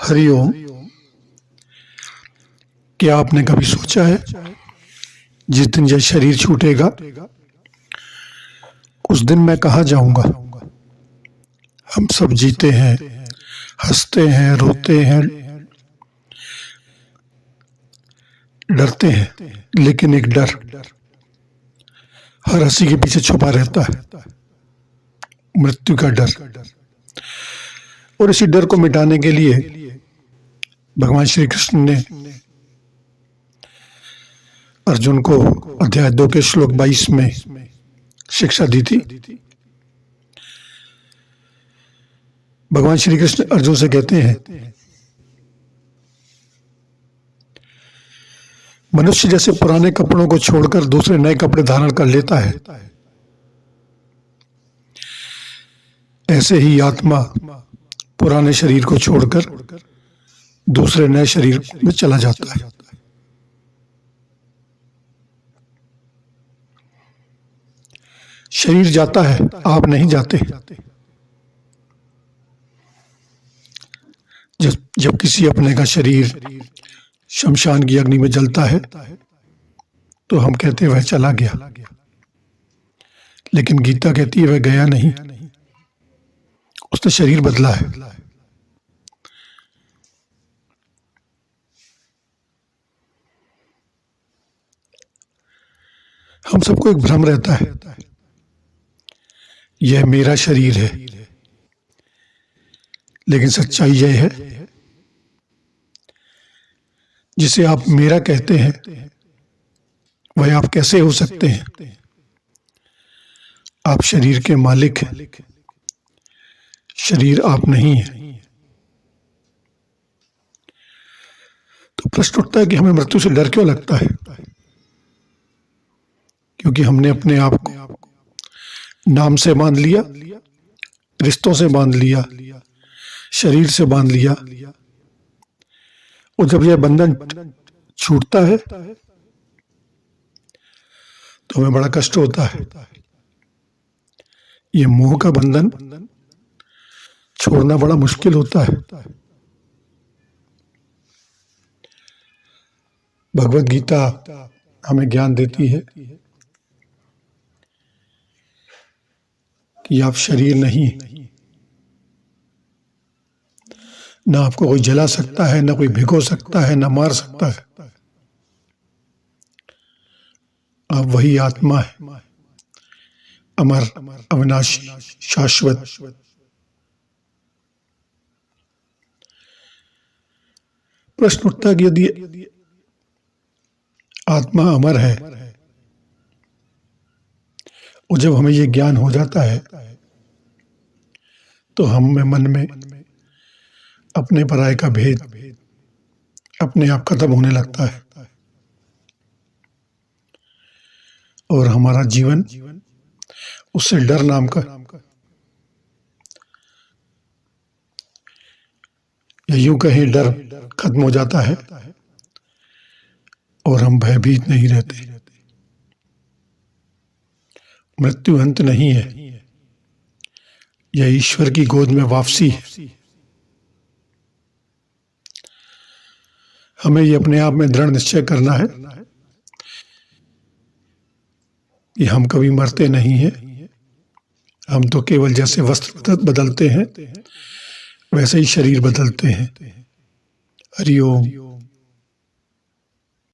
हरिओम। क्या आपने कभी सोचा है जिस दिन यह शरीर छूटेगा उस दिन मैं कहाँ जाऊंगा? हम सब जीते हैं, हंसते हैं, रोते हैं, डरते हैं, लेकिन एक डर हर हंसी के पीछे छुपा रहता है, मृत्यु का डर। और इसी डर को मिटाने के लिए भगवान श्री कृष्ण ने अर्जुन को अध्याय 2 के श्लोक 22 में शिक्षा दी थी। भगवान श्री कृष्ण अर्जुन से कहते हैं, मनुष्य जैसे पुराने कपड़ों को छोड़कर दूसरे नए कपड़े धारण कर लेता है, ऐसे ही आत्मा पुराने शरीर को छोड़कर दूसरे नए शरीर में चला जाता है। शरीर जाता है, आप नहीं जाते। जब किसी अपने का शरीर शमशान की अग्नि में जलता है तो हम कहते हैं वह चला गया, लेकिन गीता कहती है वह गया नहीं, उसने शरीर बदला है। हम सबको एक भ्रम रहता है, यह मेरा शरीर है, लेकिन सच्चाई यह है जिसे आप मेरा कहते हैं वह आप कैसे हो सकते हैं? आप शरीर के मालिक हैं, शरीर आप नहीं है। तो प्रश्न उठता है कि हमें मृत्यु से डर क्यों लगता है? क्योंकि हमने अपने आप को नाम से बांध लिया, रिश्तों से बांध लिया, शरीर से बांध लिया। और जब यह बंधन छूटता है तो हमें बड़ा कष्ट होता है। ये मोह का बंधन छोड़ना बड़ा मुश्किल होता है। भगवत गीता हमें ज्ञान देती है कि आप शरीर नहीं, ना आपको कोई जला सकता है, ना कोई भिगो सकता है, ना मार सकता है। आप वही आत्मा है, अमर, अविनाशी, शाश्वत। प्रश्न उठता है कि यदि आत्मा अमर है और जब हमें यह ज्ञान हो जाता है तो हमें मन में अपने पराये का भेद अपने आप खत्म होने लगता है और हमारा जीवन उससे डर नाम का या यूं कहें डर खत्म हो जाता है और हम भयभीत नहीं रहते। मृत्यु अंत नहीं है, यह ईश्वर की गोद में वापसी है। हमें ये अपने आप में दृढ़ निश्चय करना है कि हम कभी मरते नहीं हैं। हम तो केवल जैसे वस्त्र बदलते हैं वैसे ही शरीर बदलते हैं। हरि ओम।